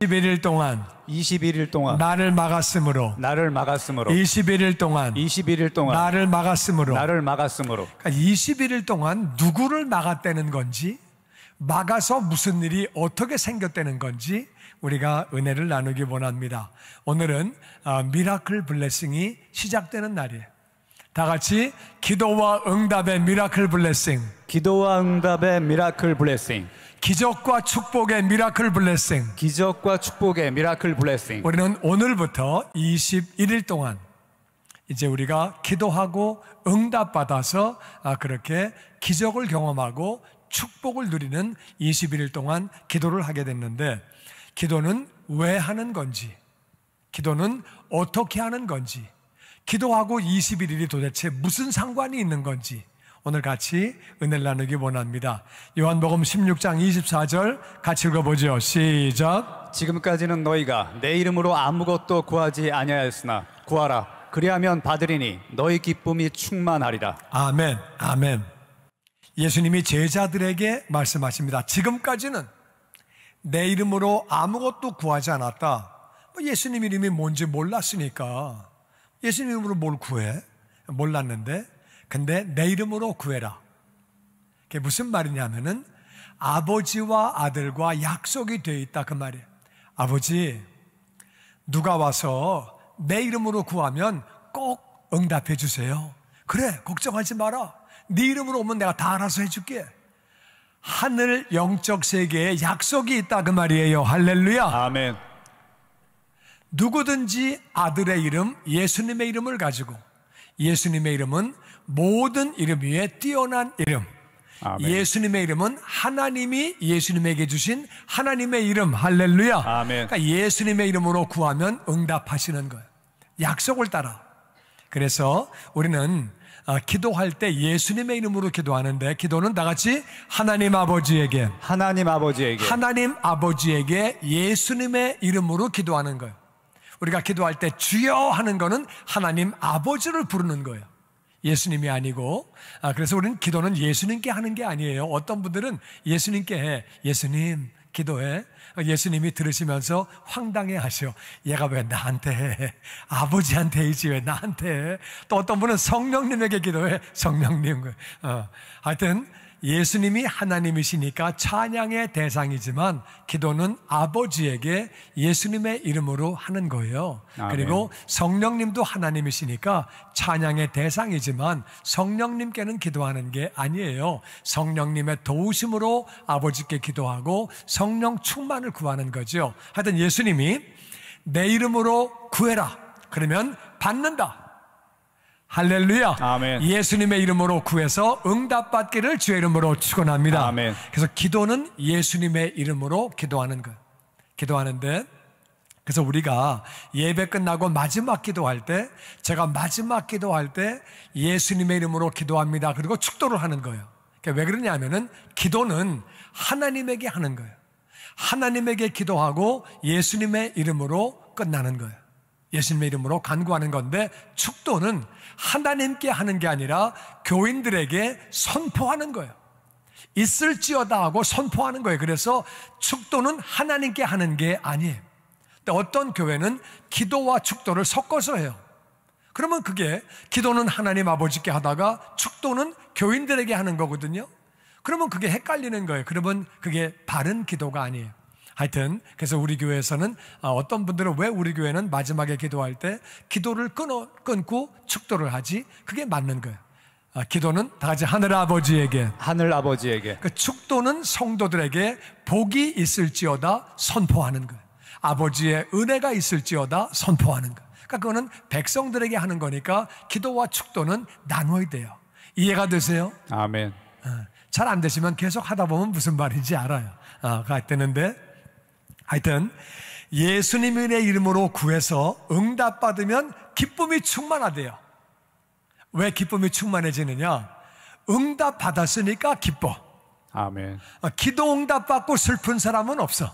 21일 동안 21일 동안 나를 막았으므로 21일 동안 나를 막았으므로 그러니까 21일 동안 누구를 막았다는 건지, 막아서 무슨 일이 어떻게 생겼다는 건지 우리가 은혜를 나누기 원합니다. 오늘은 미라클 블레싱이 시작되는 날이에요. 다 같이 기도와 응답의 미라클 블레싱, 기도와 응답의 미라클 블레싱, 기적과 축복의 미라클 블레싱, 기적과 축복의 미라클 블레싱. 우리는 오늘부터 21일 동안 이제 우리가 기도하고 응답받아서 그렇게 기적을 경험하고 축복을 누리는 21일 동안 기도를 하게 됐는데, 기도는 왜 하는 건지, 기도는 어떻게 하는 건지, 기도하고 21일이 도대체 무슨 상관이 있는 건지 오늘 같이 은혜를 나누기 원합니다. 요한복음 16장 24절 같이 읽어보죠. 시작. 지금까지는 너희가 내 이름으로 아무것도 구하지 아니하였으나 구하라, 그리하면 받으리니 너희 기쁨이 충만하리라. 아멘, 아멘. 예수님이 제자들에게 말씀하십니다. 지금까지는 내 이름으로 아무것도 구하지 않았다. 예수님 이름이 뭔지 몰랐으니까 예수님 이름으로 뭘 구해? 몰랐는데, 근데 내 이름으로 구해라. 그게 무슨 말이냐면은 아버지와 아들과 약속이 되어 있다 그 말이에요. 아버지, 누가 와서 내 이름으로 구하면 꼭 응답해 주세요. 그래, 걱정하지 마라. 네 이름으로 오면 내가 다 알아서 해줄게. 하늘 영적 세계에 약속이 있다 그 말이에요. 할렐루야. 아멘. 누구든지 아들의 이름, 예수님의 이름을 가지고, 예수님의 이름은 모든 이름 위에 뛰어난 이름, 아멘. 예수님의 이름은 하나님이 예수님에게 주신 하나님의 이름. 할렐루야. 아멘. 그러니까 예수님의 이름으로 구하면 응답하시는 거예요. 약속을 따라. 그래서 우리는 기도할 때 예수님의 이름으로 기도하는데, 기도는 다 같이 하나님 아버지에게 예수님의 이름으로 기도하는 거예요. 우리가 기도할 때 주여 하는 거는 하나님 아버지를 부르는 거예요. 예수님이 아니고. 그래서 우리는 기도는 예수님께 하는 게 아니에요. 어떤 분들은 예수님께 해. 예수님 기도해. 예수님이 들으시면서 황당해 하셔. 얘가 왜 나한테 해? 아버지한테 해야지 왜 나한테 해? 또 어떤 분은 성령님에게 기도해. 성령님. 하여튼 예수님이 하나님이시니까 찬양의 대상이지만 기도는 아버지에게 예수님의 이름으로 하는 거예요. 아멘. 그리고 성령님도 하나님이시니까 찬양의 대상이지만 성령님께는 기도하는 게 아니에요. 성령님의 도우심으로 아버지께 기도하고 성령 충만을 구하는 거죠. 하여튼 예수님이 내 이름으로 구해라. 그러면 받는다. 할렐루야. 아멘. 예수님의 이름으로 구해서 응답받기를 주의 이름으로 축원합니다. 아멘. 그래서 기도는 예수님의 이름으로 기도하는 것. 기도하는데, 그래서 우리가 예배 끝나고 마지막 기도할 때, 제가 마지막 기도할 때 예수님의 이름으로 기도합니다. 그리고 축도를 하는 거예요. 왜 그러냐면은 기도는 하나님에게 하는 거예요. 하나님에게 기도하고 예수님의 이름으로 끝나는 거예요. 예수님의 이름으로 간구하는 건데, 축도는 하나님께 하는 게 아니라 교인들에게 선포하는 거예요. 있을지어다 하고 선포하는 거예요. 그래서 축도는 하나님께 하는 게 아니에요. 근데 어떤 교회는 기도와 축도를 섞어서 해요. 그러면 그게 기도는 하나님 아버지께 하다가 축도는 교인들에게 하는 거거든요. 그러면 그게 헷갈리는 거예요. 그러면 그게 바른 기도가 아니에요. 하여튼 그래서 우리 교회에서는 어떤 분들은 왜 우리 교회는 마지막에 기도할 때 기도를 끊고 축도를 하지? 그게 맞는 거예요. 기도는 다 같이 하늘 아버지에게, 그 축도는 성도들에게 복이 있을지어다 선포하는 거예요. 아버지의 은혜가 있을지어다 선포하는 거예요. 그러니까 그거는 백성들에게 하는 거니까 기도와 축도는 나눠야 돼요. 이해가 되세요? 아멘. 잘 안 되시면 계속 하다 보면 무슨 말인지 알아요. 하여튼 예수님의 이름으로 구해서 응답받으면 기쁨이 충만하대요. 왜 기쁨이 충만해지느냐? 응답받았으니까 기뻐. 아멘. 기도 응답받고 슬픈 사람은 없어.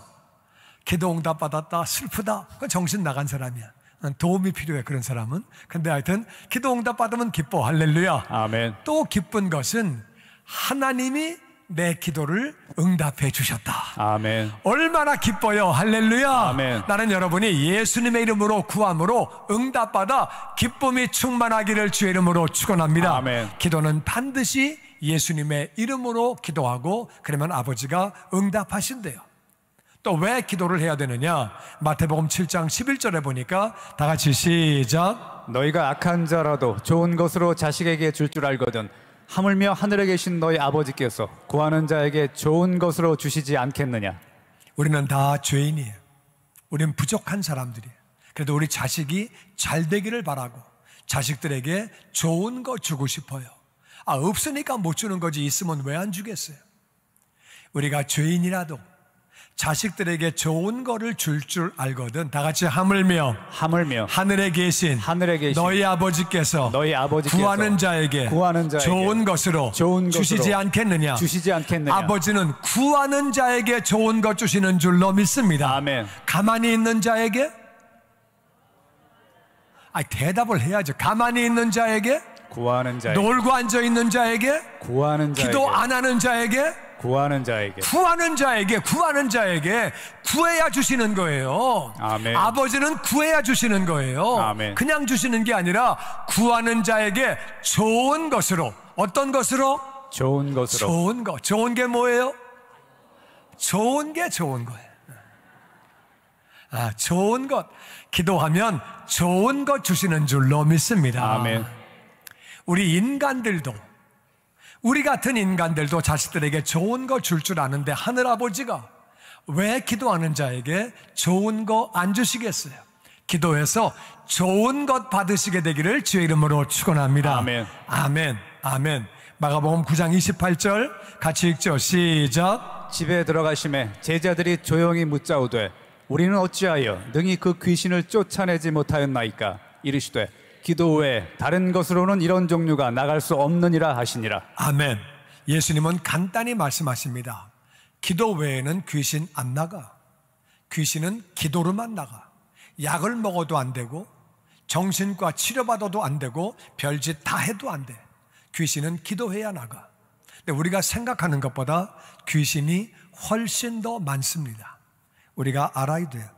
기도 응답받았다 슬프다, 그건 정신 나간 사람이야. 도움이 필요해, 그런 사람은. 근데 하여튼 기도 응답받으면 기뻐. 할렐루야. 아멘. 또 기쁜 것은 하나님이 내 기도를 응답해 주셨다. 아멘. 얼마나 기뻐요. 할렐루야. 아멘. 나는 여러분이 예수님의 이름으로 구함으로 응답받아 기쁨이 충만하기를 주의 이름으로 축원합니다. 아멘. 기도는 반드시 예수님의 이름으로 기도하고 그러면 아버지가 응답하신대요. 또 왜 기도를 해야 되느냐? 마태복음 7장 11절에 보니까 다 같이 시작. 너희가 악한 자라도 좋은 것으로 자식에게 줄 줄 알거든 하물며 하늘에 계신 너희 아버지께서 구하는 자에게 좋은 것으로 주시지 않겠느냐. 우리는 다 죄인이에요. 우리는 부족한 사람들이에요. 그래도 우리 자식이 잘 되기를 바라고 자식들에게 좋은 거 주고 싶어요. 없으니까 못 주는 거지 있으면 왜 안 주겠어요? 우리가 죄인이라도 자식들에게 좋은 거를 줄 알거든. 다 같이 하물며 하늘에 계신 너희 아버지께서 구하는 자에게 좋은 것으로 주시지 않겠느냐. 아버지는 구하는 자에게 좋은 것 주시는 줄로 믿습니다. 아멘. 가만히 있는 자에게 대답을 해야죠. 가만히 있는 자에게, 구하는 자에게, 놀고 앉아 있는 자에게, 구하는 자에게, 기도 안 하는 자에게, 구하는 자에게 구해야 주시는 거예요. 아멘. 아버지는 구해야 주시는 거예요. 아멘. 그냥 주시는 게 아니라 구하는 자에게 좋은 것으로. 어떤 것으로? 좋은 것으로. 좋은 게 뭐예요? 좋은 게 좋은 거예요. 좋은 것. 기도하면 좋은 것 주시는 줄로 믿습니다. 아멘. 우리 같은 인간들도 자식들에게 좋은 거 줄 줄 아는데 하늘아버지가 왜 기도하는 자에게 좋은 거 안 주시겠어요? 기도해서 좋은 것 받으시게 되기를 주의 이름으로 축원합니다. 아멘. 아멘. 아멘. 마가복음 9장 28절 같이 읽죠. 시작. 집에 들어가심에 제자들이 조용히 묻자오되 우리는 어찌하여 능히 그 귀신을 쫓아내지 못하였나이까. 이르시되 기도 외에 다른 것으로는 이런 종류가 나갈 수 없느니라 하시니라. 아멘. 예수님은 간단히 말씀하십니다. 기도 외에는 귀신 안 나가. 귀신은 기도로만 나가. 약을 먹어도 안 되고 정신과 치료받아도 안 되고 별짓 다 해도 안 돼. 귀신은 기도해야 나가. 근데 우리가 생각하는 것보다 귀신이 훨씬 더 많습니다. 우리가 알아야 돼요.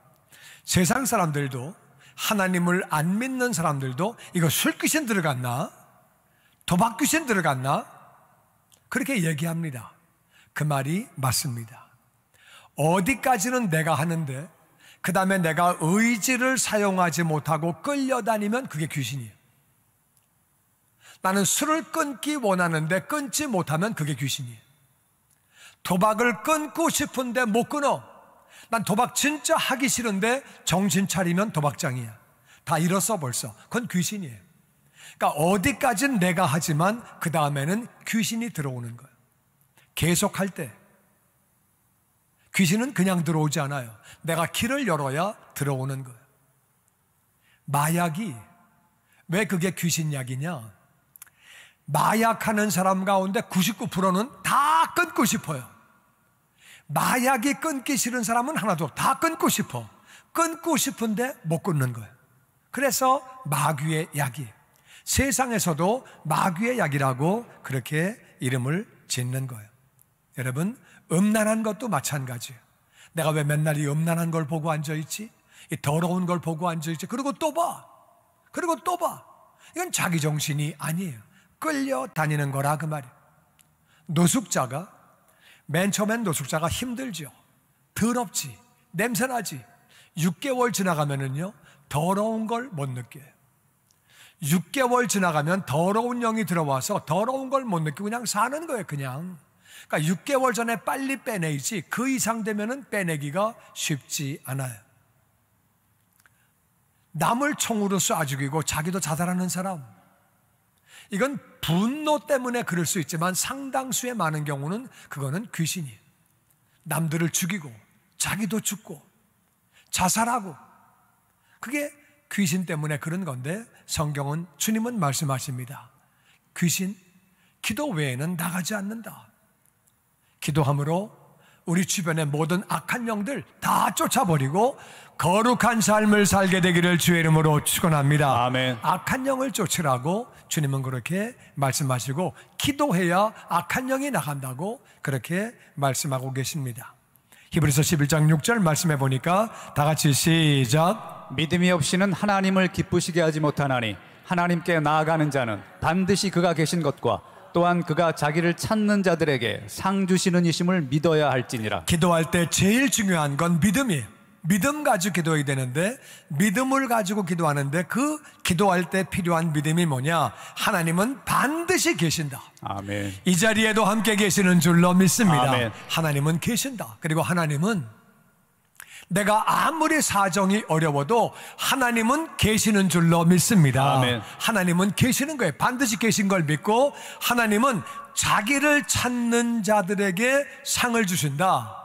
세상 사람들도, 하나님을 안 믿는 사람들도 이거 술귀신 들어갔나? 도박귀신 들어갔나? 그렇게 얘기합니다. 그 말이 맞습니다. 어디까지는 내가 하는데 그 다음에 내가 의지를 사용하지 못하고 끌려다니면 그게 귀신이에요. 나는 술을 끊기 원하는데 끊지 못하면 그게 귀신이에요. 도박을 끊고 싶은데 못 끊어. 난 도박 진짜 하기 싫은데 정신 차리면 도박장이야. 다 잃었어 벌써. 그건 귀신이에요. 그러니까 어디까지는 내가 하지만 그 다음에는 귀신이 들어오는 거예요. 계속할 때 귀신은 그냥 들어오지 않아요. 내가 길을 열어야 들어오는 거예요. 마약이 왜 그게 귀신약이냐? 마약하는 사람 가운데 99%는 다 끊고 싶어요. 마약이 끊기 싫은 사람은 하나도 다 끊고 싶어. 끊고 싶은데 못 끊는 거예요. 그래서 마귀의 약이에요. 세상에서도 마귀의 약이라고 그렇게 이름을 짓는 거예요. 여러분, 음란한 것도 마찬가지예요. 내가 왜 맨날 이 음란한 걸 보고 앉아있지? 이 더러운 걸 보고 앉아있지? 그리고 또 봐. 이건 자기 정신이 아니에요. 끌려다니는 거라 그 말이에요. 노숙자가, 맨 처음엔 노숙자가 힘들죠. 더럽지, 냄새나지. 6개월 지나가면은요 더러운 걸 못 느껴요. 6개월 지나가면 더러운 영이 들어와서 더러운 걸 못 느끼고 그냥 사는 거예요. 그러니까 6개월 전에 빨리 빼내야지 그 이상 되면은 빼내기가 쉽지 않아요. 남을 총으로 쏴 죽이고 자기도 자살하는 사람, 이건 분노 때문에 그럴 수 있지만 상당수의 많은 경우는 그거는 귀신이에요. 남들을 죽이고 자기도 죽고 자살하고, 그게 귀신 때문에 그런 건데 성경은, 주님은 말씀하십니다. 귀신 기도 외에는 나가지 않는다. 기도함으로 우리 주변의 모든 악한 영들 다 쫓아버리고 거룩한 삶을 살게 되기를 주의 이름으로 축원합니다. 아멘. 악한 영을 쫓으라고 주님은 그렇게 말씀하시고 기도해야 악한 영이 나간다고 그렇게 말씀하고 계십니다. 히브리서 11장 6절 말씀해 보니까 다 같이 시작. 믿음이 없이는 하나님을 기쁘시게 하지 못하나니 하나님께 나아가는 자는 반드시 그가 계신 것과 또한 그가 자기를 찾는 자들에게 상 주시는 이심을 믿어야 할지니라. 기도할 때 제일 중요한 건 믿음이에요. 믿음 가지고 기도해야 되는데 믿음을 가지고 기도하는데 그 기도할 때 필요한 믿음이 뭐냐? 하나님은 반드시 계신다. 아멘. 이 자리에도 함께 계시는 줄로 믿습니다. 아멘. 하나님은 계신다. 그리고 하나님은 내가 아무리 사정이 어려워도 하나님은 계시는 줄로 믿습니다. 아멘. 하나님은 계시는 거예요. 반드시 계신 걸 믿고 하나님은 자기를 찾는 자들에게 상을 주신다.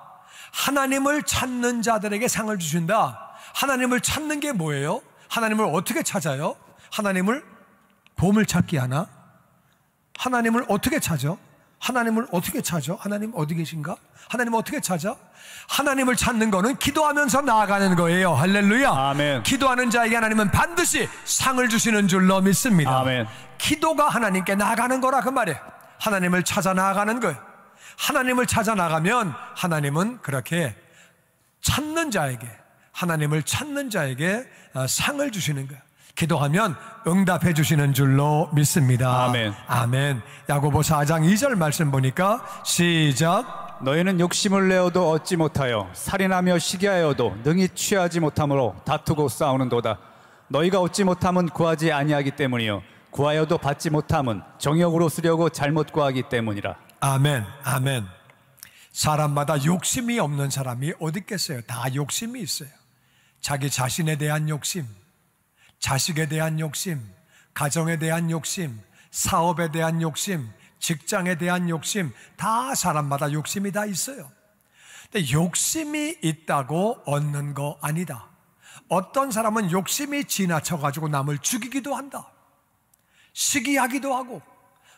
하나님을 찾는 자들에게 상을 주신다. 하나님을 찾는 게 뭐예요? 하나님을 어떻게 찾아요? 하나님을 보물찾기 하나? 하나님을 어떻게 찾아? 하나님을 어떻게 찾아? 하나님 어디 계신가? 하나님 어떻게 찾아? 하나님을 찾는 거는 기도하면서 나아가는 거예요. 할렐루야. 아멘. 기도하는 자에게 하나님은 반드시 상을 주시는 줄로 믿습니다. 아멘. 기도가 하나님께 나아가는 거라 그 말이에요. 하나님을 찾아 나아가는 거예요. 하나님을 찾아 나가면 하나님은 그렇게 찾는 자에게, 하나님을 찾는 자에게 상을 주시는 거예요. 기도하면 응답해 주시는 줄로 믿습니다. 아멘. 아멘. 야고보 4장 2절 말씀 보니까 시작. 너희는 욕심을 내어도 얻지 못하여 살인하며 시기하여도 능히 취하지 못함으로 다투고 싸우는도다. 너희가 얻지 못함은 구하지 아니하기 때문이요 구하여도 받지 못함은 정욕으로 쓰려고 잘못 구하기 때문이라. 아멘. 아멘. 사람마다 욕심이 없는 사람이 어디 있겠어요? 다 욕심이 있어요. 자기 자신에 대한 욕심, 자식에 대한 욕심, 가정에 대한 욕심, 사업에 대한 욕심, 직장에 대한 욕심, 다 사람마다 욕심이 다 있어요. 근데 욕심이 있다고 얻는 거 아니다. 어떤 사람은 욕심이 지나쳐가지고 남을 죽이기도 한다. 시기하기도 하고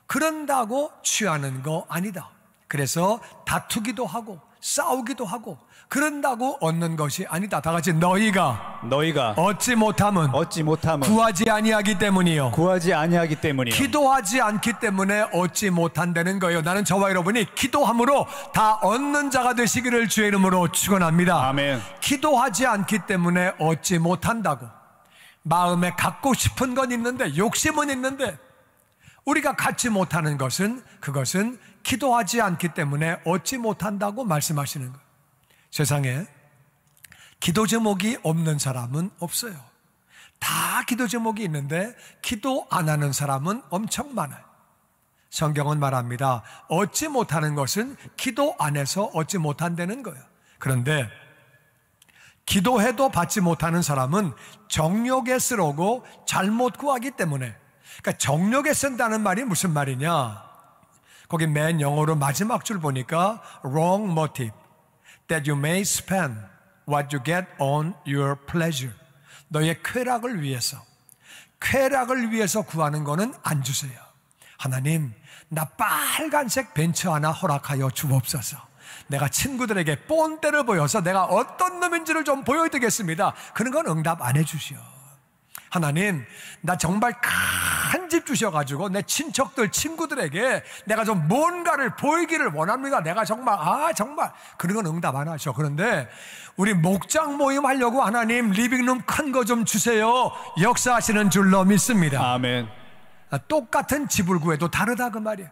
그런다고 취하는 거 아니다. 그래서 다투기도 하고 싸우기도 하고 그런다고 얻는 것이 아니다. 다 같이 너희가 얻지 못함은 구하지 아니하기 때문이요 구하지 아니하기 때문이요 기도하지 않기 때문에 얻지 못한다는 거예요. 나는 저와 여러분이 기도함으로 다 얻는 자가 되시기를 주의 이름으로 축원합니다. 아멘. 기도하지 않기 때문에 얻지 못한다고. 마음에 갖고 싶은 건 있는데 욕심은 있는데 우리가 갖지 못하는 것은 그것은 기도하지 않기 때문에 얻지 못한다고 말씀하시는 거예요. 세상에 기도 제목이 없는 사람은 없어요. 다 기도 제목이 있는데 기도 안 하는 사람은 엄청 많아요. 성경은 말합니다. 얻지 못하는 것은 기도 안 해서 얻지 못한다는 거예요. 그런데 기도해도 받지 못하는 사람은 정욕에 쓰러고 잘못 구하기 때문에. 그러니까 정욕에 쓴다는 말이 무슨 말이냐? 거기 맨 영어로 마지막 줄 보니까 wrong motive that you may spend what you get on your pleasure. 너의 쾌락을 위해서 구하는 거는 안 주세요. 하나님, 나 빨간색 벤츠 하나 허락하여 주옵소서. 내가 친구들에게 뽐때를 보여서 내가 어떤 놈인지를 좀 보여드리겠습니다. 그런 건 응답 안 해주시오. 하나님, 나 정말 큰 집 주셔가지고 내 친척들, 친구들에게 내가 좀 뭔가를 보이기를 원합니다. 내가 정말 그런 건 응답 안 하셔. 그런데 우리 목장 모임 하려고 하나님 리빙룸 큰 거 좀 주세요. 역사하시는 줄로 믿습니다. 아멘. 똑같은 집을 구해도 다르다 그 말이에요.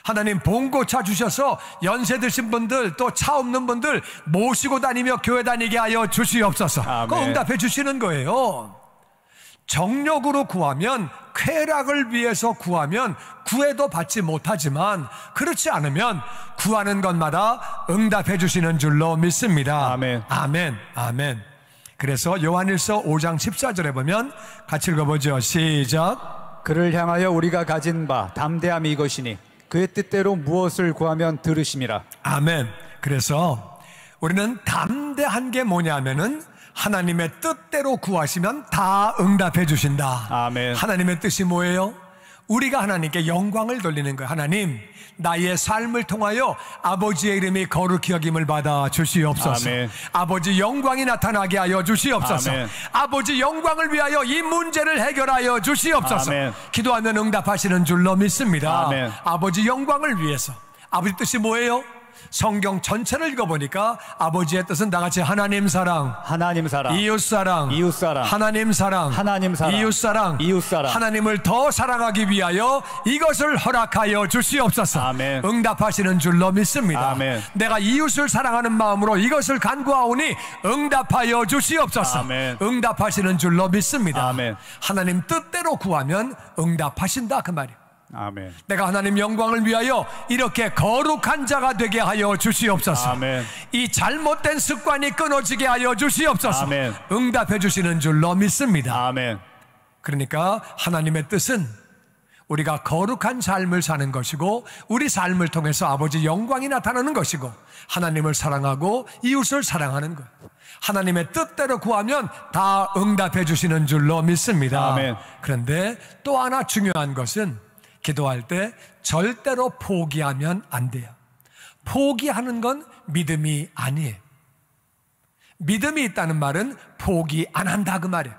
하나님 봉고차 주셔서 연세 드신 분들 또 차 없는 분들 모시고 다니며 교회 다니게 하여 주시옵소서. 그 응답해 주시는 거예요. 정욕으로 구하면, 쾌락을 위해서 구하면 구해도 받지 못하지만 그렇지 않으면 구하는 것마다 응답해 주시는 줄로 믿습니다. 아멘. 아멘. 아멘. 그래서 요한일서 5장 14절에 보면 같이 읽어보죠. 시작. 그를 향하여 우리가 가진 바 담대함이 이것이니 그의 뜻대로 무엇을 구하면 들으심이라. 아멘. 그래서 우리는 담대한 게 뭐냐면은 하나님의 뜻대로 구하시면 다 응답해 주신다. 아멘. 하나님의 뜻이 뭐예요? 우리가 하나님께 영광을 돌리는 거예요. 하나님, 나의 삶을 통하여 아버지의 이름이 거룩히 여김을 받아 주시옵소서. 아멘. 아버지 영광이 나타나게 하여 주시옵소서. 아멘. 아버지 영광을 위하여 이 문제를 해결하여 주시옵소서. 아멘. 기도하면 응답하시는 줄로 믿습니다. 아멘. 아버지 영광을 위해서. 아버지 뜻이 뭐예요? 성경 전체를 읽어보니까 아버지의 뜻은 다같이 하나님 사랑, 하나님 사랑, 이웃 사랑, 이웃 사랑, 하나님 사랑, 하나님 사랑, 이웃 사랑, 이웃 사랑, 하나님을 더 사랑하기 위하여 이것을 허락하여 주시옵소서. 아멘. 응답하시는 줄로 믿습니다. 아멘. 내가 이웃을 사랑하는 마음으로 이것을 간구하오니 응답하여 주시옵소서. 아멘. 응답하시는 줄로 믿습니다. 아멘. 하나님 뜻대로 구하면 응답하신다 그 말이에요. 아멘. 내가 하나님 영광을 위하여 이렇게 거룩한 자가 되게 하여 주시옵소서. 아멘. 이 잘못된 습관이 끊어지게 하여 주시옵소서. 아멘. 응답해 주시는 줄로 믿습니다. 아멘. 그러니까 하나님의 뜻은 우리가 거룩한 삶을 사는 것이고 우리 삶을 통해서 아버지 영광이 나타나는 것이고 하나님을 사랑하고 이웃을 사랑하는 것. 하나님의 뜻대로 구하면 다 응답해 주시는 줄로 믿습니다. 아멘. 그런데 또 하나 중요한 것은 기도할 때 절대로 포기하면 안 돼요. 포기하는 건 믿음이 아니에요. 믿음이 있다는 말은 포기 안 한다 그 말이에요.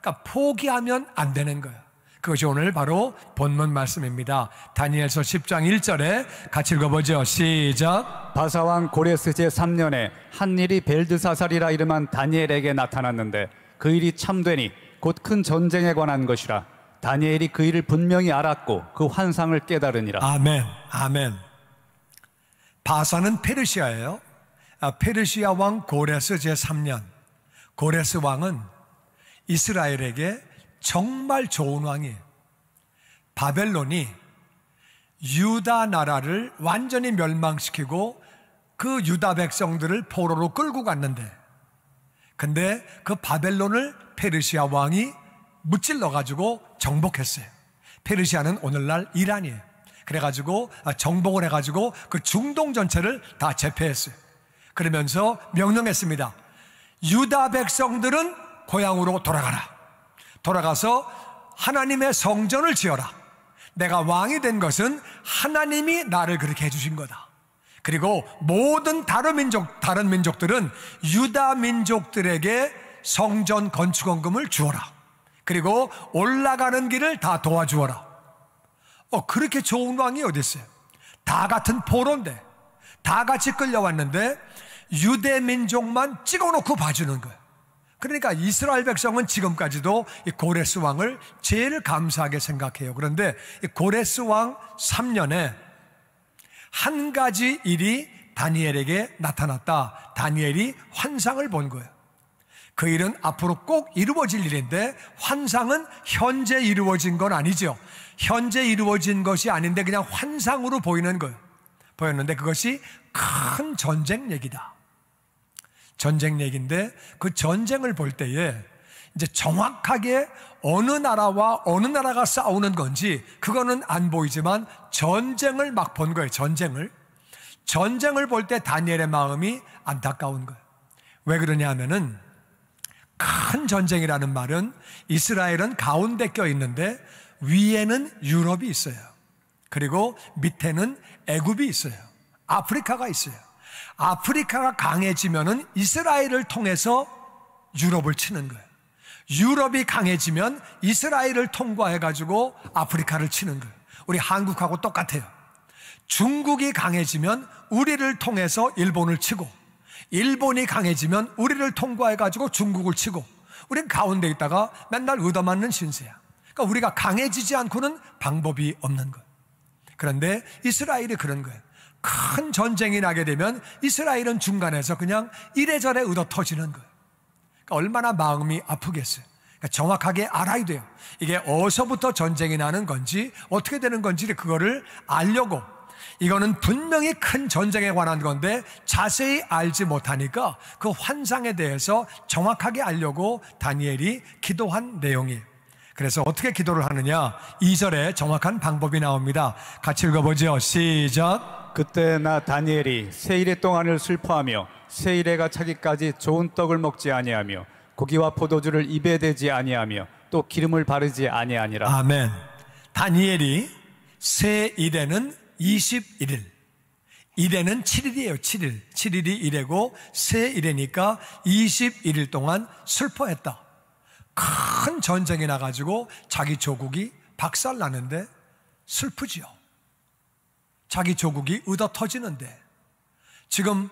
그러니까 포기하면 안 되는 거예요. 그것이 오늘 바로 본문 말씀입니다. 다니엘서 10장 1절에 같이 읽어보죠. 시작. 바사왕 고레스 제3년에 한 일이 벨드사살이라 이름한 다니엘에게 나타났는데 그 일이 참되니 곧 큰 전쟁에 관한 것이라. 다니엘이 그 일을 분명히 알았고 그 환상을 깨달으니라. 아멘. 아멘. 바사는 페르시아예요. 페르시아 왕 고레스 제3년. 고레스 왕은 이스라엘에게 정말 좋은 왕이에요. 바벨론이 유다 나라를 완전히 멸망시키고 그 유다 백성들을 포로로 끌고 갔는데, 근데 그 바벨론을 페르시아 왕이 무찔러가지고 정복했어요. 페르시아는 오늘날 이란이에요. 그래가지고 정복을 해가지고 그 중동 전체를 다 제패했어요. 그러면서 명령했습니다. 유다 백성들은 고향으로 돌아가라. 돌아가서 하나님의 성전을 지어라. 내가 왕이 된 것은 하나님이 나를 그렇게 해주신 거다. 그리고 모든 다른 민족들은 유다 민족들에게 성전 건축 헌금을 주어라. 그리고 올라가는 길을 다 도와주어라. 그렇게 좋은 왕이 어디 있어요? 다 같은 포로인데, 다 같이 끌려왔는데 유대 민족만 찍어놓고 봐주는 거예요. 그러니까 이스라엘 백성은 지금까지도 이 고레스 왕을 제일 감사하게 생각해요. 그런데 이 고레스 왕 3년에 한 가지 일이 다니엘에게 나타났다. 다니엘이 환상을 본 거예요. 그 일은 앞으로 꼭 이루어질 일인데 환상은 현재 이루어진 건 아니죠. 현재 이루어진 것이 아닌데 그냥 환상으로 보이는 거예요. 보였는데 그것이 큰 전쟁 얘기다. 전쟁 얘기인데 그 전쟁을 볼 때에 이제 정확하게 어느 나라와 어느 나라가 싸우는 건지 그거는 안 보이지만 전쟁을 막 본 거예요. 전쟁을 볼 때 다니엘의 마음이 안타까운 거예요. 왜 그러냐 하면은 큰 전쟁이라는 말은 이스라엘은 가운데 껴 있는데 위에는 유럽이 있어요. 그리고 밑에는 애굽이 있어요. 아프리카가 있어요. 아프리카가 강해지면은 이스라엘을 통해서 유럽을 치는 거예요. 유럽이 강해지면 이스라엘을 통과해가지고 아프리카를 치는 거예요. 우리 한국하고 똑같아요. 중국이 강해지면 우리를 통해서 일본을 치고, 일본이 강해지면 우리를 통과해가지고 중국을 치고, 우린 가운데 있다가 맨날 얻어맞는 신세야. 그러니까 우리가 강해지지 않고는 방법이 없는 거예요. 그런데 이스라엘이 그런 거예요. 큰 전쟁이 나게 되면 이스라엘은 중간에서 그냥 이래저래 얻어 터지는 거예요. 그러니까 얼마나 마음이 아프겠어요. 그러니까 정확하게 알아야 돼요. 이게 어디서부터 전쟁이 나는 건지 어떻게 되는 건지 그거를 알려고, 이거는 분명히 큰 전쟁에 관한 건데 자세히 알지 못하니까 그 환상에 대해서 정확하게 알려고 다니엘이 기도한 내용이에요. 그래서 어떻게 기도를 하느냐, 2절에 정확한 방법이 나옵니다. 같이 읽어보죠. 시작. 그때 나 다니엘이 세일의 동안을 슬퍼하며 세일에가 차기까지 좋은 떡을 먹지 아니하며 고기와 포도주를 입에 대지 아니하며 또 기름을 바르지 아니하니라. 아멘. 다니엘이 새 일에는 21일, 일에는 7일이에요. 7일. 7일이 일이고 새 일이니까 21일 동안 슬퍼했다. 큰 전쟁이 나가지고 자기 조국이 박살나는데 슬프지요. 자기 조국이 얻어 터지는데 지금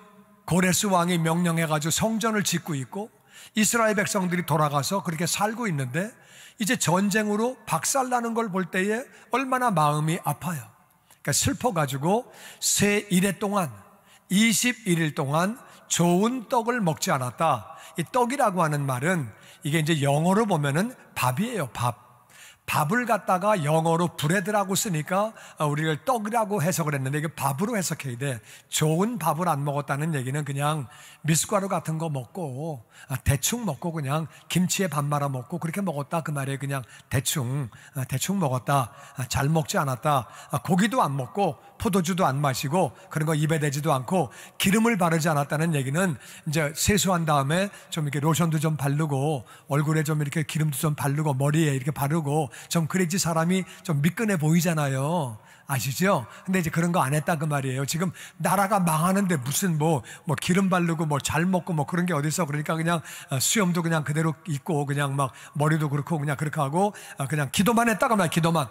고레스 왕이 명령해가지고 성전을 짓고 있고 이스라엘 백성들이 돌아가서 그렇게 살고 있는데 이제 전쟁으로 박살나는 걸 볼 때에 얼마나 마음이 아파요. 그러니까 슬퍼가지고 새 일해 동안 21일 동안 좋은 떡을 먹지 않았다. 이 떡이라고 하는 말은 이게 이제 영어로 보면은 밥이에요. 밥을 갖다가 영어로 브레드라고 쓰니까 우리가 떡이라고 해석을 했는데 이게 밥으로 해석해야 돼. 좋은 밥을 안 먹었다는 얘기는 그냥 미숫가루 같은 거 먹고 대충 먹고 그냥 김치에 밥 말아 먹고 그렇게 먹었다 그 말이에요. 그냥 대충 먹었다. 잘 먹지 않았다. 고기도 안 먹고 포도주도 안 마시고 그런 거 입에 대지도 않고 기름을 바르지 않았다는 얘기는 이제 세수한 다음에 좀 이렇게 로션도 좀 바르고 얼굴에 좀 이렇게 기름도 좀 바르고 머리에 이렇게 바르고 좀 그래야지 사람이 좀 미끈해 보이잖아요. 아시죠? 근데 이제 그런 거 안 했다 그 말이에요. 지금 나라가 망하는데 무슨 뭐 기름 바르고 뭐 잘 먹고 뭐 그런 게 어딨어. 그러니까 그냥 수염도 그냥 그대로 있고 그냥 막 머리도 그렇고 그냥 그렇게 하고 그냥 기도만 했다가 말 기도만.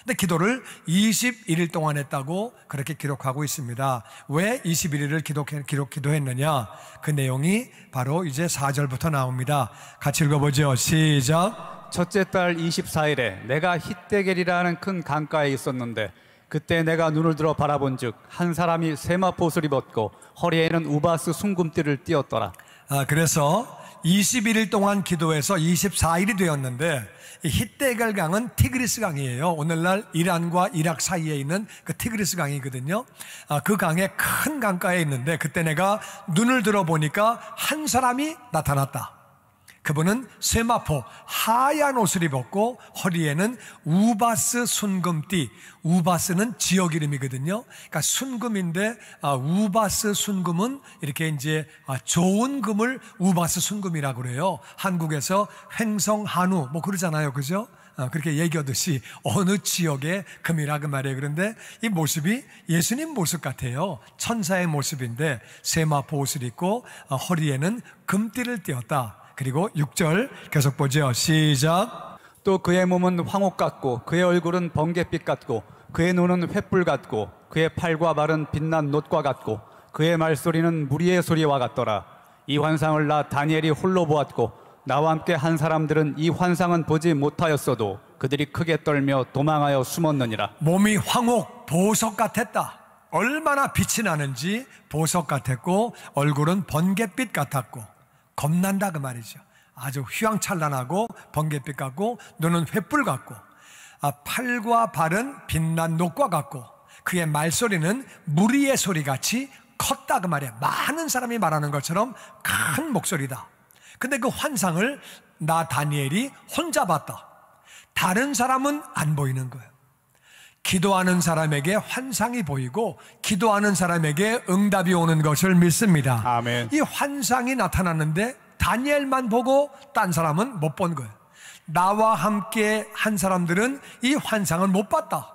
근데 기도를 21일 동안 했다고 그렇게 기록하고 있습니다. 왜 21일을 기도했느냐? 그 내용이 바로 이제 4절부터 나옵니다. 같이 읽어보죠. 시작. 첫째 달 24일에 내가 hit대겔이라는 큰 강가에 있었는데 그때 내가 눈을 들어 바라본즉 한 사람이 세마포옷을 입었고 허리에는 우바스 순금띠를 띠었더라. 그래서 21일 동안 기도해서 24일이 되었는데 이 hit대겔 강은 티그리스 강이에요. 오늘날 이란과 이락 사이에 있는 그 티그리스 강이거든요. 그 강에 큰 강가에 있는데 그때 내가 눈을 들어 보니까 한 사람이 나타났다. 그분은 세마포 하얀 옷을 입었고 허리에는 우바스 순금띠, 우바스는 지역 이름이거든요. 그러니까 순금인데 우바스 순금은 이렇게 이제 좋은 금을 우바스 순금이라고 그래요. 한국에서 횡성 한우 뭐 그러잖아요, 그죠? 그렇게 얘기하듯이 어느 지역의 금이라 그 말이에요. 그런데 이 모습이 예수님 모습 같아요. 천사의 모습인데 세마포 옷을 입고 허리에는 금띠를 띠었다. 그리고 6절 계속 보죠. 시작. 또 그의 몸은 황옥 같고 그의 얼굴은 번갯빛 같고 그의 눈은 횃불 같고 그의 팔과 발은 빛난 놋과 같고 그의 말소리는 무리의 소리와 같더라. 이 환상을 나 다니엘이 홀로 보았고 나와 함께 한 사람들은 이 환상은 보지 못하였어도 그들이 크게 떨며 도망하여 숨었느니라. 몸이 황옥 보석 같았다. 얼마나 빛이 나는지 보석 같았고 얼굴은 번갯빛 같았고 겁난다 그 말이죠. 아주 휘황찬란하고 번갯빛 같고 눈은 횃불 같고 팔과 발은 빛난 놋과 같고 그의 말소리는 무리의 소리같이 컸다 그 말이에요. 많은 사람이 말하는 것처럼 큰 목소리다. 근데 그 환상을 나 다니엘이 혼자 봤다. 다른 사람은 안 보이는 거예요. 기도하는 사람에게 환상이 보이고 기도하는 사람에게 응답이 오는 것을 믿습니다. 아멘. 이 환상이 나타났는데 다니엘만 보고 딴 사람은 못 본 거예요. 나와 함께 한 사람들은 이 환상을 못 봤다.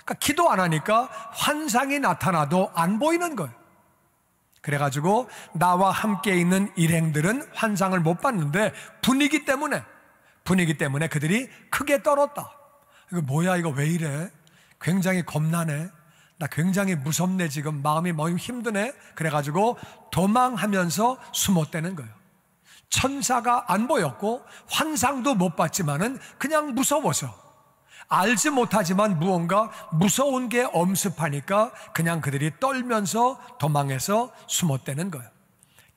그러니까 기도 안 하니까 환상이 나타나도 안 보이는 거예요. 그래가지고 나와 함께 있는 일행들은 환상을 못 봤는데 분위기 때문에 그들이 크게 떨었다. 이거 뭐야, 이거 왜 이래? 굉장히 겁나네. 나 굉장히 무섭네. 지금 마음이 너무 힘드네. 그래가지고 도망하면서 숨었다는 거예요. 천사가 안 보였고 환상도 못 봤지만은 그냥 무서워서 알지 못하지만 무언가 무서운 게 엄습하니까 그냥 그들이 떨면서 도망해서 숨었다는 거예요.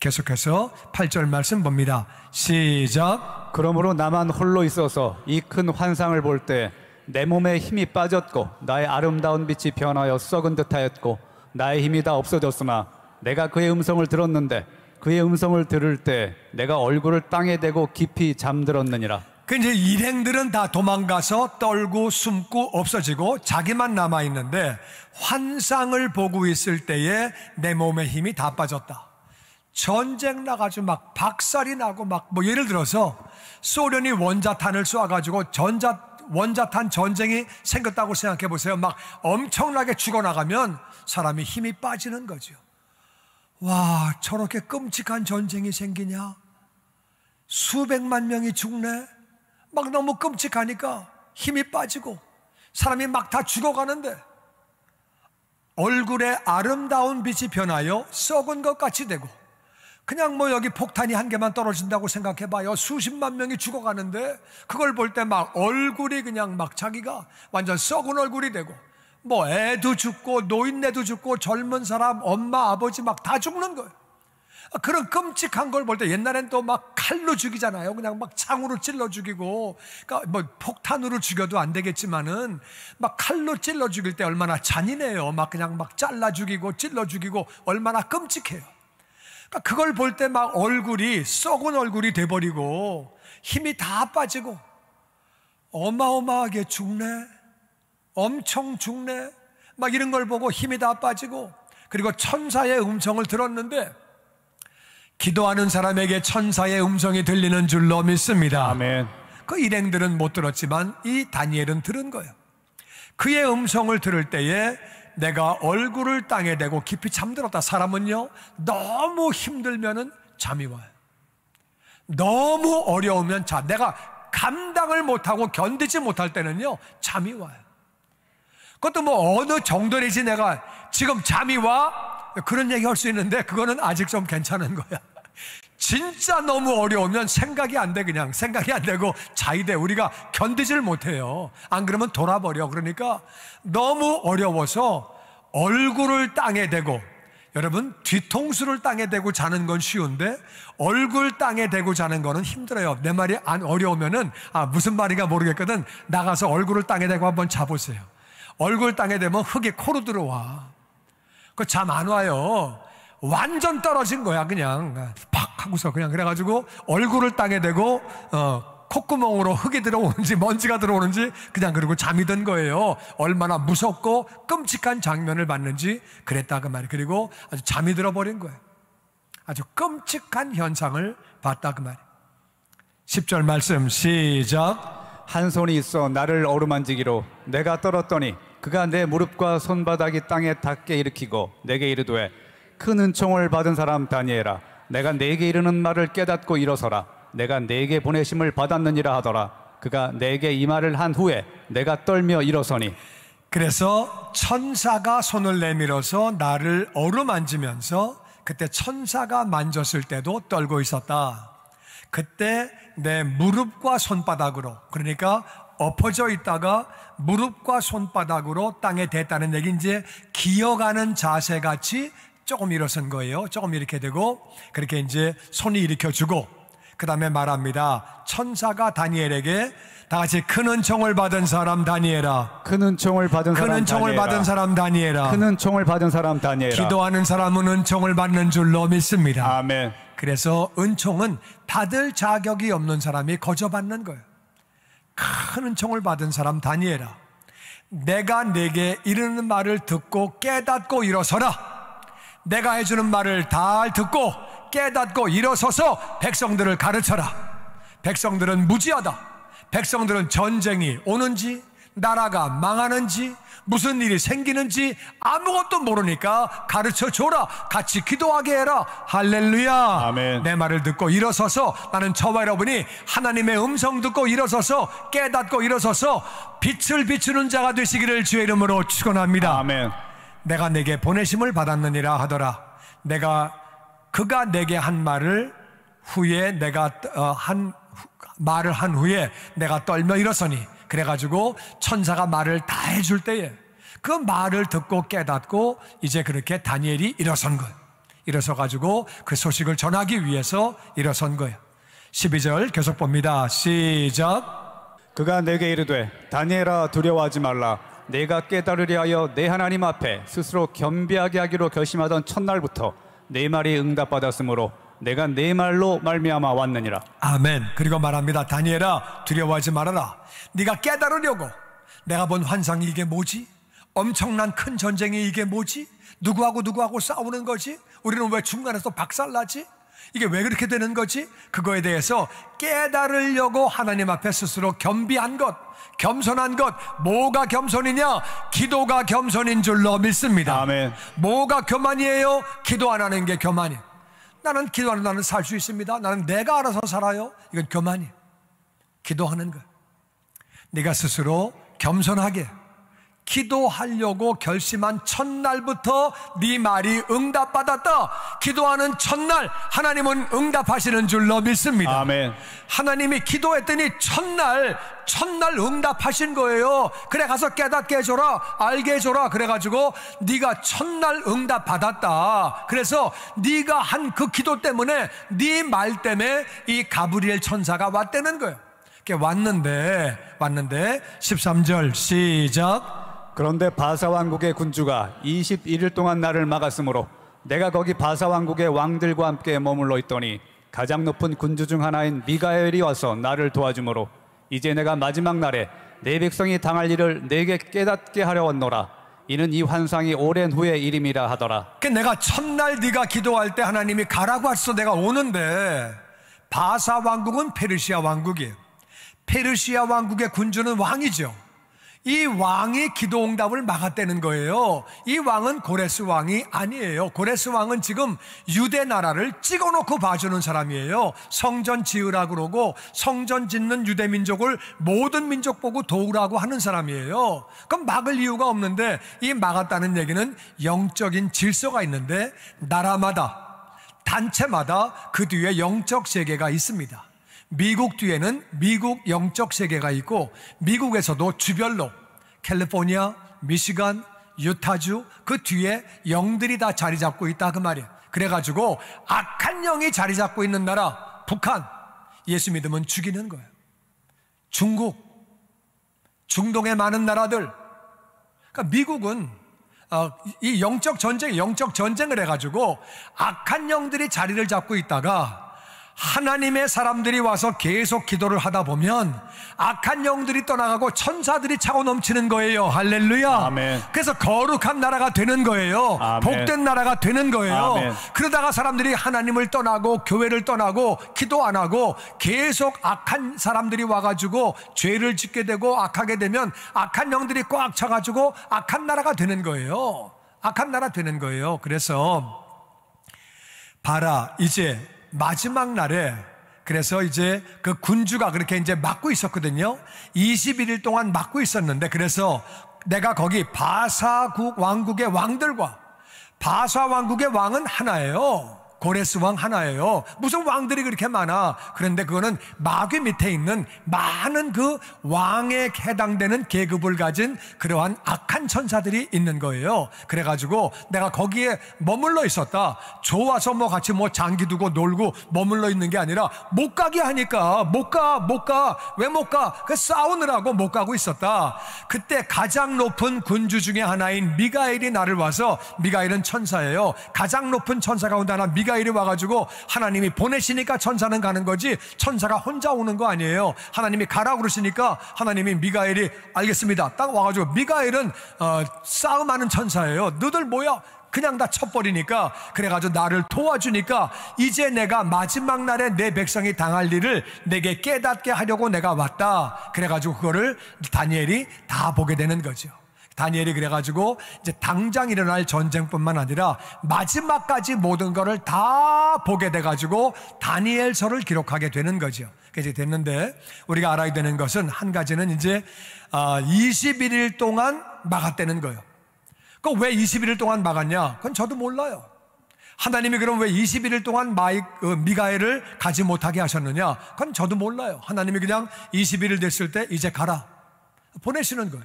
계속해서 8절 말씀 봅니다. 시작. 그러므로 나만 홀로 있어서 이 큰 환상을 볼 때 내 몸에 힘이 빠졌고 나의 아름다운 빛이 변하여 썩은 듯하였고 나의 힘이 다 없어졌으나 내가 그의 음성을 들었는데 그의 음성을 들을 때 내가 얼굴을 땅에 대고 깊이 잠들었느니라. 그 이제 일행들은 다 도망가서 떨고 숨고 없어지고 자기만 남아 있는데 환상을 보고 있을 때에 내 몸에 힘이 다 빠졌다. 전쟁 나가지고 막 박살이 나고 막 뭐 예를 들어서 소련이 원자탄을 쏴가지고 원자탄 전쟁이 생겼다고 생각해 보세요. 막 엄청나게 죽어나가면 사람이 힘이 빠지는 거죠. 와, 저렇게 끔찍한 전쟁이 생기냐? 수백만 명이 죽네? 막 너무 끔찍하니까 힘이 빠지고 사람이 막 다 죽어가는데 얼굴에 아름다운 빛이 변하여 썩은 것 같이 되고, 그냥 뭐 여기 폭탄이 한 개만 떨어진다고 생각해봐요. 수십만 명이 죽어가는데 그걸 볼 때 막 얼굴이 그냥 막 자기가 완전 썩은 얼굴이 되고, 뭐 애도 죽고 노인네도 죽고 젊은 사람 엄마 아버지 막 다 죽는 거예요. 그런 끔찍한 걸 볼 때 옛날엔 또 막 칼로 죽이잖아요. 그냥 막 창으로 찔러 죽이고, 그러니까 뭐 폭탄으로 죽여도 안 되겠지만은 막 칼로 찔러 죽일 때 얼마나 잔인해요. 막 그냥 막 잘라 죽이고 찔러 죽이고 얼마나 끔찍해요. 그러니까 그걸 볼 때 막 얼굴이 썩은 얼굴이 돼버리고 힘이 다 빠지고 어마어마하게 죽네, 엄청 죽네, 막 이런 걸 보고 힘이 다 빠지고, 그리고 천사의 음성을 들었는데 기도하는 사람에게 천사의 음성이 들리는 줄로 믿습니다. 아멘. 그 일행들은 못 들었지만 이 다니엘은 들은 거예요. 그의 음성을 들을 때에 내가 얼굴을 땅에 대고 깊이 잠들었다. 사람은요, 너무 힘들면은 잠이 와요. 너무 어려우면 내가 감당을 못하고 견디지 못할 때는요, 잠이 와요. 그것도 뭐 어느 정도이지 내가 지금 잠이 와? 그런 얘기 할 수 있는데 그거는 아직 좀 괜찮은 거야. 진짜 너무 어려우면 생각이 안 돼. 그냥 생각이 안 되고 자이 돼. 우리가 견디질 못해요. 안 그러면 돌아버려. 그러니까 너무 어려워서 얼굴을 땅에 대고, 여러분 뒤통수를 땅에 대고 자는 건 쉬운데 얼굴 땅에 대고 자는 거는 힘들어요. 내 말이 안 어려우면은 무슨 말인가 모르겠거든. 나가서 얼굴을 땅에 대고 한번 자보세요. 얼굴 땅에 대면 흙이 코로 들어와. 그 잠 안 와요. 완전 떨어진 거야. 그냥 팍 하고서 그냥. 그래가지고 얼굴을 땅에 대고 콧구멍으로 흙이 들어오는지 먼지가 들어오는지 그냥, 그러고 잠이 든 거예요. 얼마나 무섭고 끔찍한 장면을 봤는지 그랬다 그 말이에요. 그리고 아주 잠이 들어버린 거예요. 아주 끔찍한 현상을 봤다 그 말이에요. 10절 말씀 시작. 한 손이 있어 나를 어루만지기로 내가 떨었더니 그가 내 무릎과 손바닥이 땅에 닿게 일으키고 내게 이르되, 큰 은총을 받은 사람 다니엘아, 내가 내게 이르는 말을 깨닫고 일어서라. 내가 내게 보내심을 받았느니라 하더라. 그가 내게 이 말을 한 후에 내가 떨며 일어서니. 그래서 천사가 손을 내밀어서 나를 어루만지면서, 그때 천사가 만졌을 때도 떨고 있었다. 그때 내 무릎과 손바닥으로, 그러니까 엎어져 있다가 무릎과 손바닥으로 땅에 댔다는 얘기, 이제 기어가는 자세같이 조금 일어선 거예요. 조금 이렇게 되고, 그렇게 이제 손이 일으켜주고, 그 다음에 말합니다. 천사가 다니엘에게 다 같이 큰 은총을 받은 사람 다니엘아, 큰 은총을 받은 사람 큰 은총을 받은 사람 다니엘아, 큰 은총을 받은 사람 다니엘아. 기도하는 사람은 은총을 받는 줄로 믿습니다. 아멘. 그래서 은총은 받을 자격이 없는 사람이 거저 받는 거예요. 큰 은총을 받은 사람 다니엘아, 내가 내게 이르는 말을 듣고 깨닫고 일어서라. 내가 해주는 말을 다 듣고 깨닫고 일어서서 백성들을 가르쳐라. 백성들은 무지하다. 백성들은 전쟁이 오는지 나라가 망하는지 무슨 일이 생기는지 아무것도 모르니까 가르쳐줘라. 같이 기도하게 해라. 할렐루야. 아멘. 내 말을 듣고 일어서서, 나는 저와 여러분이 하나님의 음성 듣고 일어서서 깨닫고 일어서서 빛을 비추는 자가 되시기를 주의 이름으로 축원합니다. 아멘. 내가 내게 보내심을 받았느니라 하더라. 그가 내게 한 말을 후에 내가 말을 한 후에 내가 떨며 일어서니, 그래가지고 천사가 말을 다 해줄 때에 그 말을 듣고 깨닫고 이제 그렇게 다니엘이 일어선 거예요. 일어서가지고 그 소식을 전하기 위해서 일어선 거예요. 12절 계속 봅니다. 시작. 그가 내게 이르되, 다니엘아 두려워하지 말라. 내가 깨달으려 하여 내 하나님 앞에 스스로 겸비하게 하기로 결심하던 첫날부터 내 말이 응답받았으므로 내가 내 말로 말미암아 왔느니라. 아멘. 그리고 말합니다. 다니엘아 두려워하지 말아라. 네가 깨달으려고, 내가 본 환상이 이게 뭐지? 엄청난 큰 전쟁이 이게 뭐지? 누구하고 싸우는 거지? 우리는 왜 중간에서 박살나지? 이게 왜 그렇게 되는 거지? 그거에 대해서 깨달으려고 하나님 앞에 스스로 겸비한 것, 겸손한 것. 뭐가 겸손이냐? 기도가 겸손인 줄로 믿습니다. 아멘. 뭐가 교만이에요? 기도 안 하는 게 교만이에요. 나는 기도 안 하면 나는 살 수 있습니다. 나는 내가 알아서 살아요. 이건 교만이에요. 기도하는 것. 네가 스스로 겸손하게 기도하려고 결심한 첫날부터 네 말이 응답받았다. 기도하는 첫날 하나님은 응답하시는 줄로 믿습니다. 아멘. 하나님이 기도했더니 첫날 응답하신 거예요. 그래 가서 깨닫게 해줘라, 알게 해줘라. 그래가지고 네가 첫날 응답받았다. 그래서 네가 한 그 기도 때문에, 네 말 때문에 이 가브리엘 천사가 왔다는 거예요. 왔는데 13절 시작. 그런데 바사 왕국의 군주가 21일 동안 나를 막았으므로 내가 거기 바사 왕국의 왕들과 함께 머물러 있더니 가장 높은 군주 중 하나인 미가엘이 와서 나를 도와주므로 이제 내가 마지막 날에 내 백성이 당할 일을 내게 깨닫게 하려 왔노라. 이는 이 환상이 오랜 후의 일임이라 하더라. 내가 첫날 네가 기도할 때 하나님이 가라고 했어. 내가 오는데, 바사 왕국은 페르시아 왕국이에요. 페르시아 왕국의 군주는 왕이죠. 이 왕이 기도 응답을 막았다는 거예요. 이 왕은 고레스 왕이 아니에요. 고레스 왕은 지금 유대 나라를 찍어놓고 봐주는 사람이에요. 성전 지으라고 그러고 성전 짓는 유대 민족을 모든 민족 보고 도우라고 하는 사람이에요. 그럼 막을 이유가 없는데, 이 막았다는 얘기는 영적인 질서가 있는데 나라마다, 단체마다 그 뒤에 영적 세계가 있습니다. 미국 뒤에는 미국 영적 세계가 있고, 미국에서도 주별로 캘리포니아, 미시간, 유타주 그 뒤에 영들이 다 자리 잡고 있다 그 말이에요. 그래가지고 악한 영이 자리 잡고 있는 나라 북한, 예수 믿으면 죽이는 거예요. 중국, 중동의 많은 나라들. 그러니까 미국은 이 영적 전쟁을 해가지고 악한 영들이 자리를 잡고 있다가 하나님의 사람들이 와서 계속 기도를 하다 보면 악한 영들이 떠나가고 천사들이 차고 넘치는 거예요. 할렐루야. 아멘. 그래서 거룩한 나라가 되는 거예요. 아멘. 복된 나라가 되는 거예요. 아멘. 그러다가 사람들이 하나님을 떠나고 교회를 떠나고 기도 안 하고 계속 악한 사람들이 와가지고 죄를 짓게 되고 악하게 되면 악한 영들이 꽉 차가지고 악한 나라가 되는 거예요. 악한 나라 되는 거예요. 그래서 봐라, 이제 마지막 날에, 그래서 이제 그 군주가 그렇게 이제 막고 있었거든요. 21일 동안 막고 있었는데, 그래서 내가 거기 바사 왕국의 왕들과, 바사 왕국의 왕은 하나예요. 고레스 왕 하나예요. 무슨 왕들이 그렇게 많아? 그런데 그거는 마귀 밑에 있는 많은 그 왕에 해당되는 계급을 가진 그러한 악한 천사들이 있는 거예요. 그래가지고 내가 거기에 머물러 있었다. 좋아서 뭐 같이 뭐 장기 두고 놀고 머물러 있는 게 아니라 못 가게 하니까 못 가. 왜 못 가? 그 싸우느라고 못 가고 있었다. 그때 가장 높은 군주 중에 하나인 미가엘이 나를 와서, 미가엘은 천사예요. 가장 높은 천사 가운데 하나 미가엘이 와가지고, 하나님이 보내시니까 천사는 가는 거지 천사가 혼자 오는 거 아니에요. 하나님이 가라고 그러시니까 하나님이 미가엘이 알겠습니다 딱 와가지고, 미가엘은 싸움하는 천사예요. 너들 뭐야? 그냥 다 쳐버리니까, 그래가지고 나를 도와주니까 이제 내가 마지막 날에 내 백성이 당할 일을 내게 깨닫게 하려고 내가 왔다. 그래가지고 그거를 다니엘이 다 보게 되는 거죠. 다니엘이 그래가지고 이제 당장 일어날 전쟁뿐만 아니라 마지막까지 모든 것을 다 보게 돼가지고 다니엘서를 기록하게 되는 거죠. 그래서 됐는데, 우리가 알아야 되는 것은 한 가지는 이제 21일 동안 막았다는 거예요. 그럼 왜 21일 동안 막았냐? 그건 저도 몰라요. 하나님이 그럼 왜 21일 동안 미가엘을 가지 못하게 하셨느냐? 그건 저도 몰라요. 하나님이 그냥 21일 됐을 때 이제 가라 보내시는 거예요.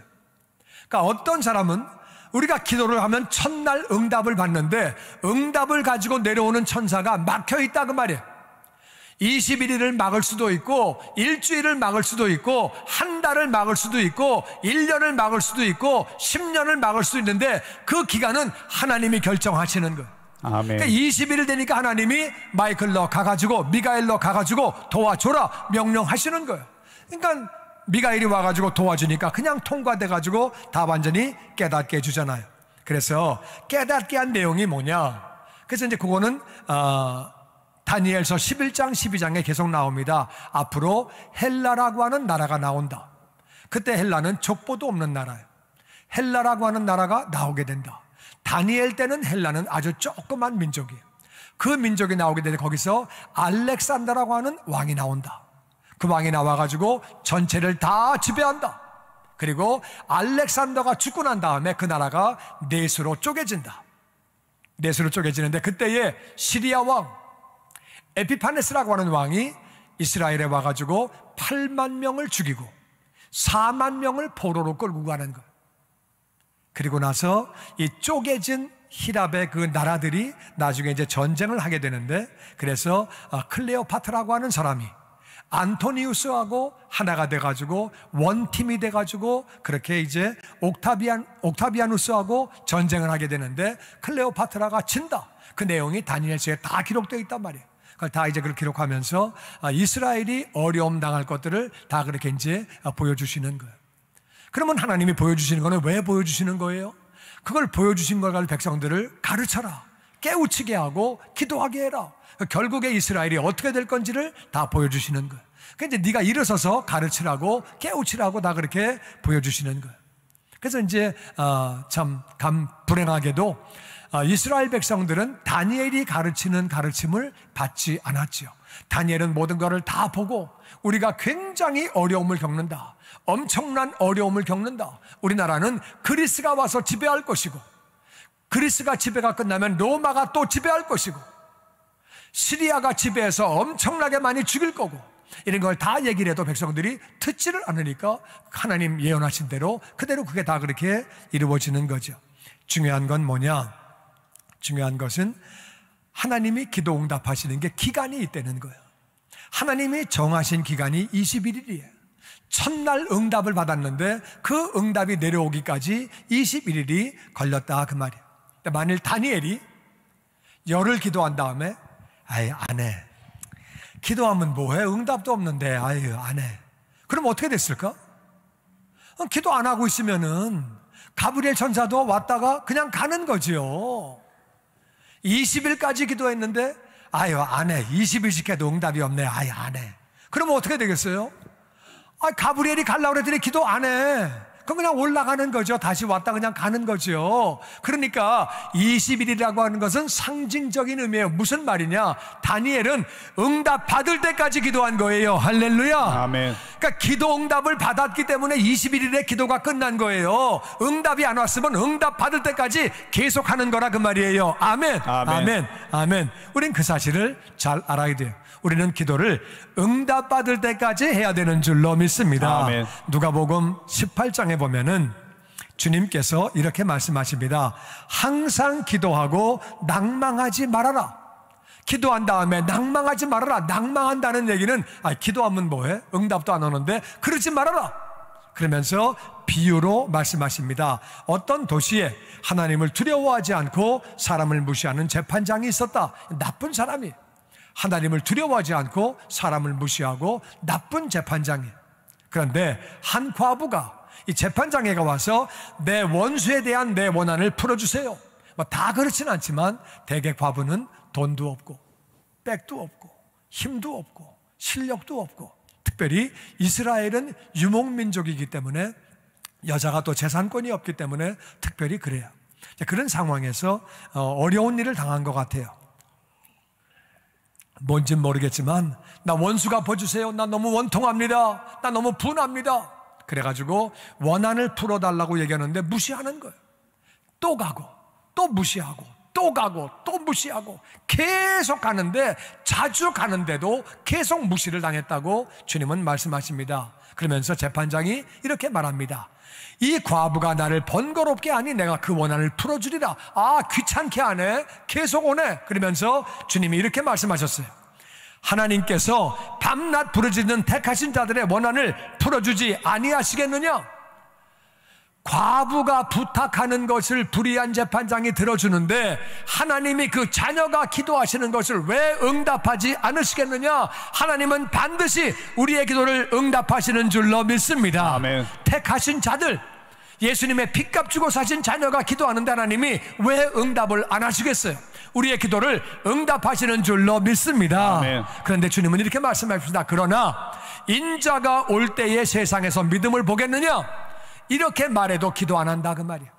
그러니까 어떤 사람은 우리가 기도를 하면 첫날 응답을 받는데, 응답을 가지고 내려오는 천사가 막혀있다 그 말이에요. 21일을 막을 수도 있고, 일주일을 막을 수도 있고, 한 달을 막을 수도 있고, 1년을 막을 수도 있고, 10년을 막을 수도 있는데, 그 기간은 하나님이 결정하시는 거예요. 아멘. 그러니까 21일 되니까 하나님이 마이클로 가가지고, 미가엘로 가가지고 도와줘라 명령하시는 거예요. 그러니까 미가엘이 와가지고 도와주니까 그냥 통과돼가지고 다 완전히 깨닫게 해주잖아요. 그래서 깨닫게 한 내용이 뭐냐? 그래서 이제 그거는 다니엘서 11장 12장에 계속 나옵니다. 앞으로 헬라라고 하는 나라가 나온다. 그때 헬라는 족보도 없는 나라예요. 헬라라고 하는 나라가 나오게 된다. 다니엘 때는 헬라는 아주 조그만 민족이에요. 그 민족이 나오게 되는데 거기서 알렉산더라고 하는 왕이 나온다. 그 왕이 나와가지고 전체를 다 지배한다. 그리고 알렉산더가 죽고 난 다음에 그 나라가 넷으로 쪼개진다. 넷으로 쪼개지는데 그때에 시리아 왕 에피파네스라고 하는 왕이 이스라엘에 와가지고 8만 명을 죽이고 4만 명을 포로로 끌고 가는 거예요. 그리고 나서 이 쪼개진 히랍의 그 나라들이 나중에 이제 전쟁을 하게 되는데, 그래서 클레오파트라고 하는 사람이 안토니우스하고 하나가 돼가지고 원팀이 돼가지고 그렇게 이제 옥타비아누스하고 전쟁을 하게 되는데 클레오파트라가 진다. 그 내용이 다니엘서에 다 기록되어 있단 말이에요. 그걸 다 이제 그렇게 기록하면서 이스라엘이 어려움 당할 것들을 다 그렇게 이제 보여주시는 거예요. 그러면 하나님이 보여주시는 거는 왜 보여주시는 거예요? 그걸 보여주신 걸 가지고 백성들을 가르쳐라, 깨우치게 하고 기도하게 해라. 결국에 이스라엘이 어떻게 될 건지를 다 보여주시는 거예요. 그러니까 이제 네가 일어서서 가르치라고 깨우치라고 다 그렇게 보여주시는 거예요. 그래서 이제 참 불행하게도 이스라엘 백성들은 다니엘이 가르치는 가르침을 받지 않았지요. 다니엘은 모든 것을 다 보고 우리가 굉장히 어려움을 겪는다, 엄청난 어려움을 겪는다, 우리나라는 그리스가 와서 지배할 것이고 그리스가 지배가 끝나면 로마가 또 지배할 것이고 시리아가 지배해서 엄청나게 많이 죽일 거고, 이런 걸 다 얘기를 해도 백성들이 듣지를 않으니까 하나님 예언하신 대로 그대로 그게 다 그렇게 이루어지는 거죠. 중요한 건 뭐냐? 중요한 것은 하나님이 기도 응답하시는 게 기간이 있다는 거예요. 하나님이 정하신 기간이 21일이에요. 첫날 응답을 받았는데 그 응답이 내려오기까지 21일이 걸렸다 그 말이에요. 만일 다니엘이 열흘 기도한 다음에 아유 안 해, 기도하면 뭐해, 응답도 없는데 아유 안 해, 그럼 어떻게 됐을까? 기도 안 하고 있으면은 가브리엘 천사도 왔다가 그냥 가는 거지요. 20일까지 기도했는데 아유 안 해, 20일씩 해도 응답이 없네, 아유 안 해, 그러면 어떻게 되겠어요? 가브리엘이 가려고 그랬더니 기도 안 해. 그럼 그냥 올라가는 거죠. 다시 왔다 그냥 가는 거죠. 그러니까 20일이라고 하는 것은 상징적인 의미예요. 무슨 말이냐? 다니엘은 응답 받을 때까지 기도한 거예요. 할렐루야. 아멘. 그러니까 기도 응답을 받았기 때문에 21일에 기도가 끝난 거예요. 응답이 안 왔으면 응답 받을 때까지 계속하는 거라 그 말이에요. 아멘. 아멘. 아멘. 아멘. 우린 그 사실을 잘 알아야 돼요. 우리는 기도를 응답받을 때까지 해야 되는 줄로 믿습니다. 아멘. 누가복음 18장에 보면은 주님께서 이렇게 말씀하십니다. 항상 기도하고 낭망하지 말아라. 기도한 다음에 낭망하지 말아라. 낭망한다는 얘기는 기도하면 뭐해? 응답도 안 오는데 그러지 말아라. 그러면서 비유로 말씀하십니다. 어떤 도시에 하나님을 두려워하지 않고 사람을 무시하는 재판장이 있었다. 나쁜 사람이 하나님을 두려워하지 않고 사람을 무시하고 나쁜 재판장이에요. 그런데 한 과부가 이 재판장에게 와서 내 원수에 대한 내 원한을 풀어주세요. 다 그렇진 않지만 대개 과부는 돈도 없고 백도 없고 힘도 없고 실력도 없고, 특별히 이스라엘은 유목민족이기 때문에 여자가 또 재산권이 없기 때문에 특별히 그래요. 그런 상황에서 어려운 일을 당한 것 같아요. 뭔진 모르겠지만 나 원수 갚아주세요, 나 너무 원통합니다, 나 너무 분합니다. 그래가지고 원한을 풀어달라고 얘기하는데 무시하는 거예요. 또 가고 또 무시하고 또 가고 또 무시하고 계속 가는데, 자주 가는데도 계속 무시를 당했다고 주님은 말씀하십니다. 그러면서 재판장이 이렇게 말합니다. 이 과부가 나를 번거롭게 하니 내가 그 원한을 풀어주리라. 귀찮게 하네, 계속 오네. 그러면서 주님이 이렇게 말씀하셨어요. 하나님께서 밤낮 부르짖는 택하신 자들의 원한을 풀어주지 아니하시겠느냐? 과부가 부탁하는 것을 불의한 재판장이 들어주는데 하나님이 그 자녀가 기도하시는 것을 왜 응답하지 않으시겠느냐? 하나님은 반드시 우리의 기도를 응답하시는 줄로 믿습니다. 아멘. 택하신 자들, 예수님의 핏값 주고 사신 자녀가 기도하는데 하나님이 왜 응답을 안 하시겠어요? 우리의 기도를 응답하시는 줄로 믿습니다. 아멘. 그런데 주님은 이렇게 말씀하십니다. 그러나 인자가 올 때에 세상에서 믿음을 보겠느냐? 이렇게 말해도 기도 안 한다 그 말이에요.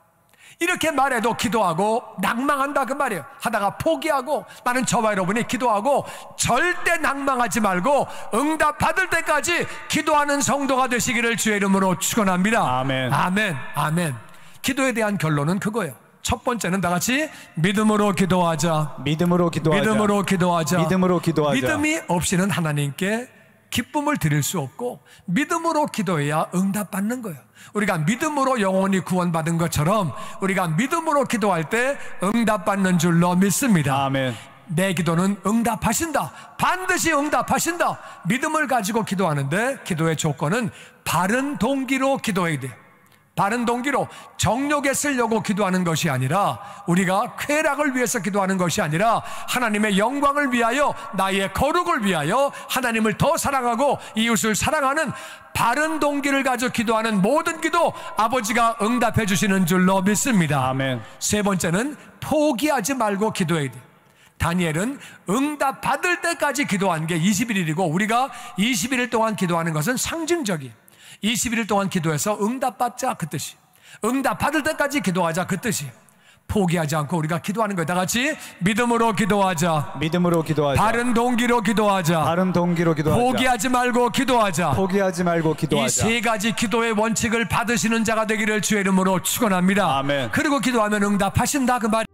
이렇게 말해도 기도하고 낭망한다 그 말이에요. 하다가 포기하고, 나는 저와 여러분이 기도하고 절대 낭망하지 말고 응답 받을 때까지 기도하는 성도가 되시기를 주의 이름으로 축원합니다. 아멘. 아멘. 아멘. 기도에 대한 결론은 그거예요. 첫 번째는 다 같이 믿음으로 기도하자. 믿음으로 기도하자. 믿음으로 기도하자. 믿음으로 기도하자. 믿음이 없이는 하나님께 기쁨을 드릴 수 없고, 믿음으로 기도해야 응답받는 거예요. 우리가 믿음으로 영원히 구원받은 것처럼 우리가 믿음으로 기도할 때 응답받는 줄로 믿습니다. 아멘. 내 기도는 응답하신다. 반드시 응답하신다. 믿음을 가지고 기도하는데 기도의 조건은 바른 동기로 기도해야 돼요. 바른 동기로, 정욕에 쓰려고 기도하는 것이 아니라, 우리가 쾌락을 위해서 기도하는 것이 아니라 하나님의 영광을 위하여, 나의 거룩을 위하여 하나님을 더 사랑하고 이웃을 사랑하는 바른 동기를 가지고 기도하는 모든 기도 아버지가 응답해 주시는 줄로 믿습니다. 아멘. 세 번째는 포기하지 말고 기도해야 돼요. 다니엘은 응답 받을 때까지 기도한 게 21일이고 우리가 21일 동안 기도하는 것은 상징적이에요. 21일 동안 기도해서 응답받자 그 뜻이, 응답 받을 때까지 기도하자 그 뜻이. 포기하지 않고 우리가 기도하는 거예요. 다 같이 믿음으로 기도하자. 믿음으로 기도하자. 바른 동기로 기도하자. 바른 동기로 기도하자. 포기하지 말고 기도하자. 포기하지 말고 기도하자. 이 세 가지 기도의 원칙을 받으시는 자가 되기를 주의 이름으로 축원합니다. 아멘. 그리고 기도하면 응답하신다 그 말이에요.